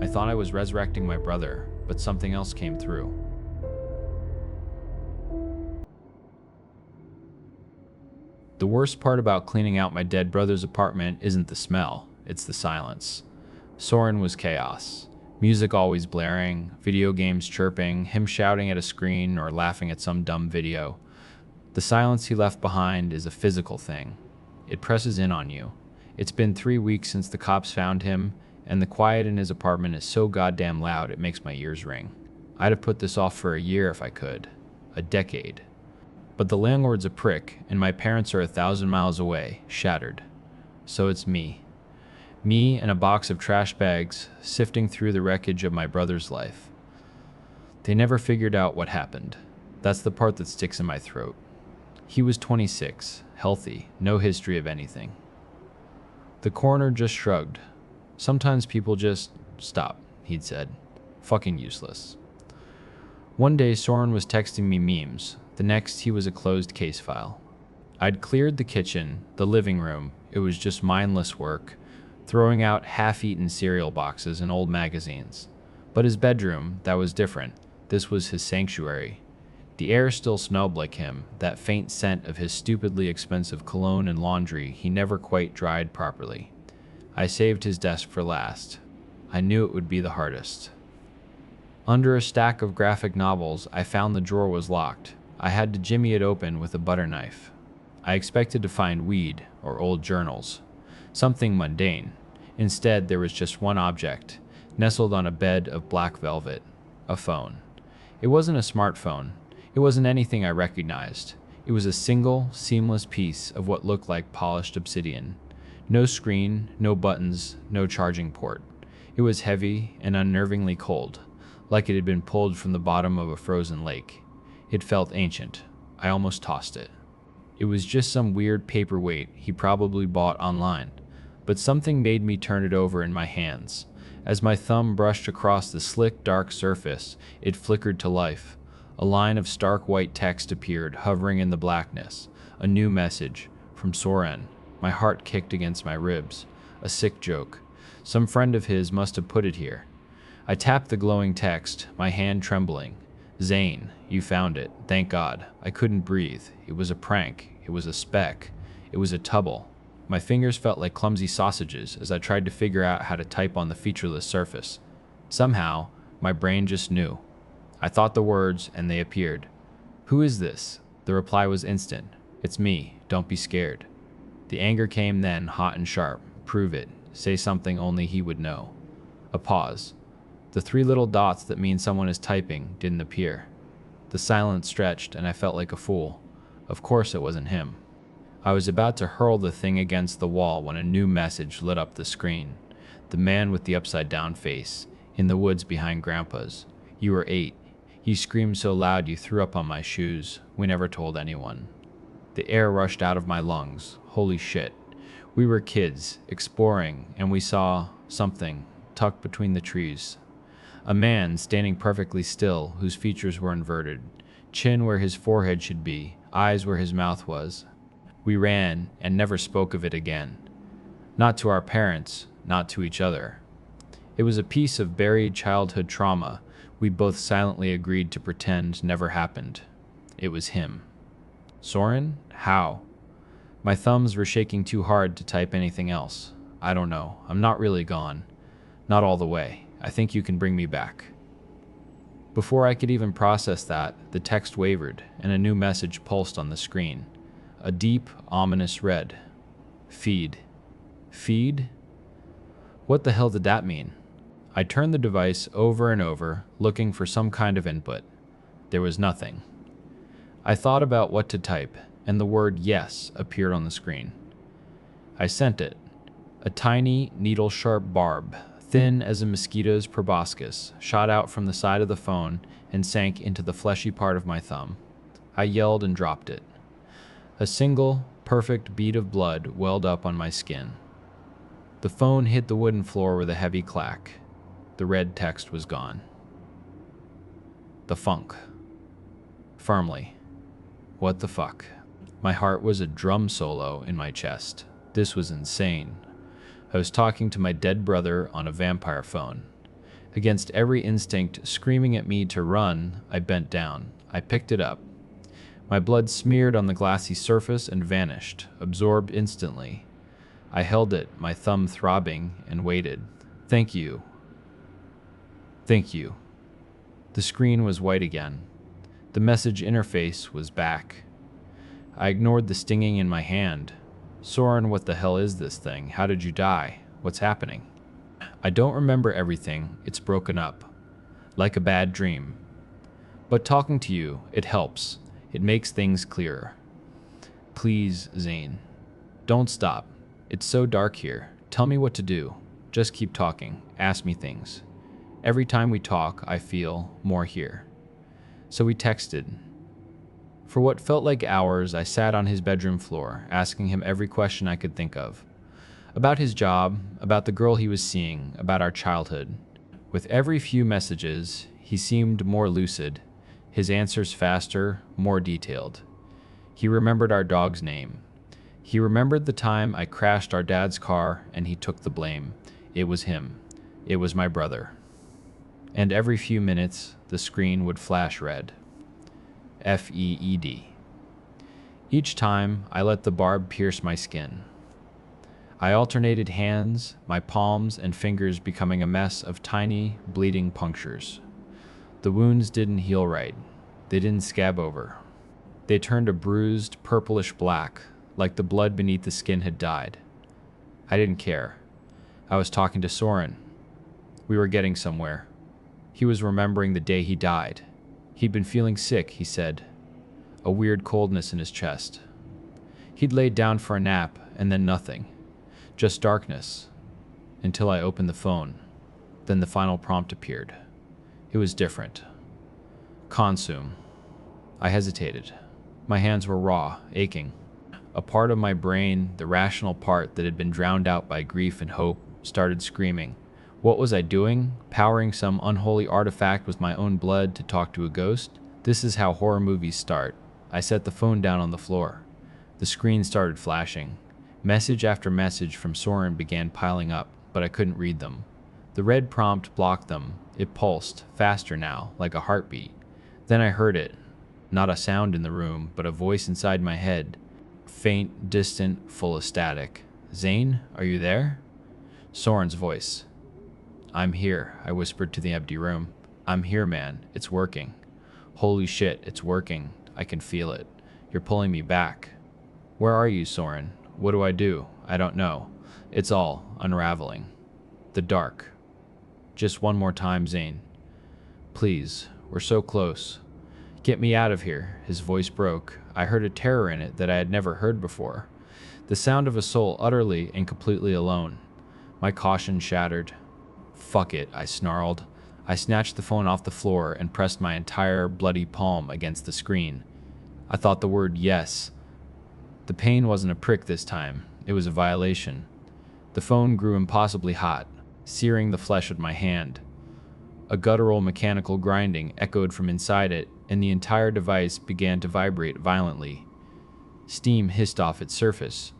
I thought I was resurrecting my brother, but something else came through. The worst part about cleaning out my dead brother's apartment isn't the smell, it's the silence. Soren was chaos. Music always blaring, video games chirping, him shouting at a screen or laughing at some dumb video. The silence he left behind is a physical thing. It presses in on you. It's been 3 weeks since the cops found him, and the quiet in his apartment is so goddamn loud it makes my ears ring. I'd have put this off for a year if I could. A decade. But the landlord's a prick, and my parents are 1,000 miles away, shattered. So it's me. Me and a box of trash bags, sifting through the wreckage of my brother's life. They never figured out what happened. That's the part that sticks in my throat. He was 26, healthy, no history of anything. The coroner just shrugged. Sometimes people just stop, he'd said. Fucking useless. One day Soren was texting me memes. The next he was a closed case file. I'd cleared the kitchen, the living room. It was just mindless work, throwing out half-eaten cereal boxes and old magazines. But his bedroom, that was different. This was his sanctuary. The air still smelled like him, that faint scent of his stupidly expensive cologne and laundry he never quite dried properly. I saved his desk for last. I knew it would be the hardest. Under a stack of graphic novels, I found the drawer was locked. I had to jimmy it open with a butter knife. I expected to find weed or old journals, something mundane. Instead, there was just one object, nestled on a bed of black velvet, a phone. It wasn't a smartphone. It wasn't anything I recognized. It was a single, seamless piece of what looked like polished obsidian. No screen, no buttons, no charging port. It was heavy and unnervingly cold, like it had been pulled from the bottom of a frozen lake. It felt ancient. I almost tossed it. It was just some weird paperweight he probably bought online, but something made me turn it over in my hands. As my thumb brushed across the slick, dark surface, it flickered to life. A line of stark white text appeared, hovering in the blackness. A new message from Soren. My heart kicked against my ribs. A sick joke. Some friend of his must have put it here. I tapped the glowing text, my hand trembling. Zane, you found it. Thank God. I couldn't breathe. It was a prank. It was a speck. It was a tubble. My fingers felt like clumsy sausages as I tried to figure out how to type on the featureless surface. Somehow, my brain just knew. I thought the words, and they appeared. Who is this? The reply was instant. It's me. Don't be scared. The anger came then, hot and sharp. Prove it. Say something only he would know. A pause. The 3 little dots that mean someone is typing didn't appear. The silence stretched, and I felt like a fool. Of course it wasn't him. I was about to hurl the thing against the wall when a new message lit up the screen. The man with the upside-down face, in the woods behind Grandpa's. You were 8. You screamed so loud you threw up on my shoes. We never told anyone. The air rushed out of my lungs. Holy shit. We were kids, exploring, and we saw something tucked between the trees. A man standing perfectly still, whose features were inverted. Chin where his forehead should be, eyes where his mouth was. We ran and never spoke of it again. Not to our parents, not to each other. It was a piece of buried childhood trauma we both silently agreed to pretend never happened. It was him. Soren? How? My thumbs were shaking too hard to type anything else. I don't know. I'm not really gone. Not all the way. I think you can bring me back. Before I could even process that, the text wavered, and a new message pulsed on the screen. A deep, ominous red. Feed. Feed? What the hell did that mean? I turned the device over and over, looking for some kind of input. There was nothing. I thought about what to type, and the word yes appeared on the screen. I sent it. A tiny, needle-sharp barb, thin as a mosquito's proboscis, shot out from the side of the phone and sank into the fleshy part of my thumb. I yelled and dropped it. A single, perfect bead of blood welled up on my skin. The phone hit the wooden floor with a heavy clack. The red text was gone. The funk. Firmly. What the fuck? My heart was a drum solo in my chest. This was insane. I was talking to my dead brother on a vampire phone. Against every instinct screaming at me to run, I bent down. I picked it up. My blood smeared on the glassy surface and vanished, absorbed instantly. I held it, my thumb throbbing, and waited. Thank you. Thank you. The screen was white again. The message interface was back. I ignored the stinging in my hand. Soren, what the hell is this thing? How did you die? What's happening? I don't remember everything. It's broken up. Like a bad dream. But talking to you, it helps. It makes things clearer. Please, Zane. Don't stop. It's so dark here. Tell me what to do. Just keep talking. Ask me things. Every time we talk, I feel more here. So we texted. For what felt like hours, I sat on his bedroom floor, asking him every question I could think of. About his job, about the girl he was seeing, about our childhood. With every few messages, he seemed more lucid, his answers faster, more detailed. He remembered our dog's name. He remembered the time I crashed our dad's car and he took the blame. It was him. It was my brother. And every few minutes, the screen would flash red. FEED. Each time, I let the barb pierce my skin. I alternated hands, my palms and fingers becoming a mess of tiny, bleeding punctures. The wounds didn't heal right. They didn't scab over. They turned a bruised, purplish black, like the blood beneath the skin had died. I didn't care. I was talking to Soren. We were getting somewhere. He was remembering the day he died. He'd been feeling sick, he said. A weird coldness in his chest. He'd laid down for a nap, and then nothing. Just darkness. Until I opened the phone. Then the final prompt appeared. It was different. Consume. I hesitated. My hands were raw, aching. A part of my brain, the rational part that had been drowned out by grief and hope, started screaming. What was I doing? Powering some unholy artifact with my own blood to talk to a ghost? This is how horror movies start. I set the phone down on the floor. The screen started flashing. Message after message from Soren began piling up, but I couldn't read them. The red prompt blocked them. It pulsed, faster now, like a heartbeat. Then I heard it. Not a sound in the room, but a voice inside my head. Faint, distant, full of static. Zane, are you there? Soren's voice. I'm here, I whispered to the empty room. I'm here, man. It's working. Holy shit, it's working. I can feel it. You're pulling me back. Where are you, Soren? What do I do? I don't know. It's all unraveling. The dark. Just one more time, Zane. Please, we're so close. Get me out of here. His voice broke. I heard a terror in it that I had never heard before. The sound of a soul utterly and completely alone. My caution shattered. Fuck it, I snarled. I snatched the phone off the floor and pressed my entire bloody palm against the screen. I thought the word yes. The pain wasn't a prick this time. It was a violation. The phone grew impossibly hot, searing the flesh of my hand. A guttural mechanical grinding echoed from inside it, and the entire device began to vibrate violently. Steam hissed off its surface.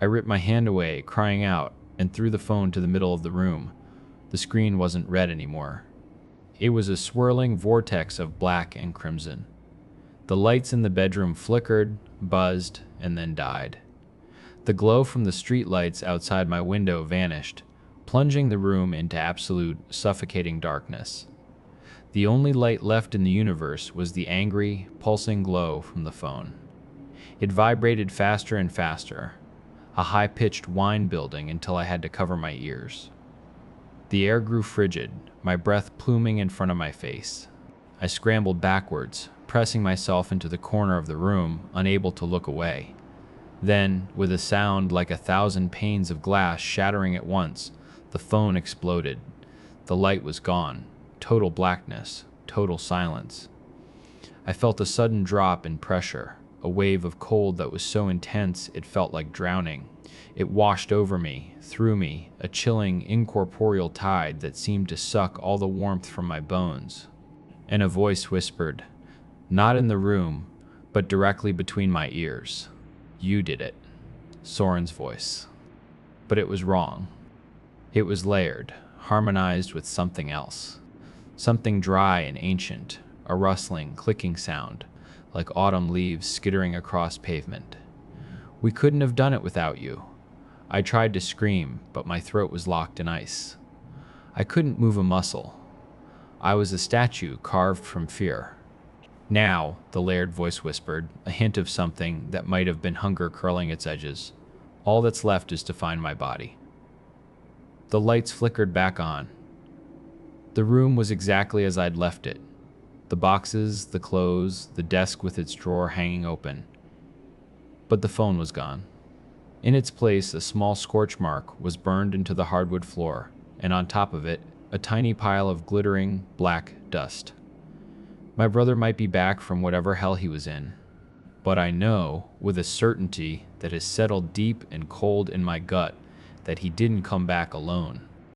I ripped my hand away, crying out, and threw the phone to the middle of the room. The screen wasn't red anymore. It was a swirling vortex of black and crimson. The lights in the bedroom flickered, buzzed, and then died. The glow from the street lights outside my window vanished, plunging the room into absolute, suffocating darkness. The only light left in the universe was the angry, pulsing glow from the phone. It vibrated faster and faster, a high-pitched whine building until I had to cover my ears. The air grew frigid, my breath pluming in front of my face. I scrambled backwards, pressing myself into the corner of the room, unable to look away. Then, with a sound like 1,000 panes of glass shattering at once, the phone exploded. The light was gone. Total blackness. Total silence. I felt a sudden drop in pressure, a wave of cold that was so intense it felt like drowning. It washed over me, through me, a chilling, incorporeal tide that seemed to suck all the warmth from my bones. And a voice whispered, not in the room, but directly between my ears. You did it. Soren's voice. But it was wrong. It was layered, harmonized with something else. Something dry and ancient, a rustling, clicking sound, like autumn leaves skittering across pavement. We couldn't have done it without you. I tried to scream, but my throat was locked in ice. I couldn't move a muscle. I was a statue carved from fear. Now, the layered voice whispered, a hint of something that might have been hunger curling its edges. All that's left is to find my body. The lights flickered back on. The room was exactly as I'd left it. The boxes, the clothes, the desk with its drawer hanging open. But the phone was gone. In its place, a small scorch mark was burned into the hardwood floor, and on top of it, a tiny pile of glittering, black dust. My brother might be back from whatever hell he was in, but I know, with a certainty that has settled deep and cold in my gut, that he didn't come back alone.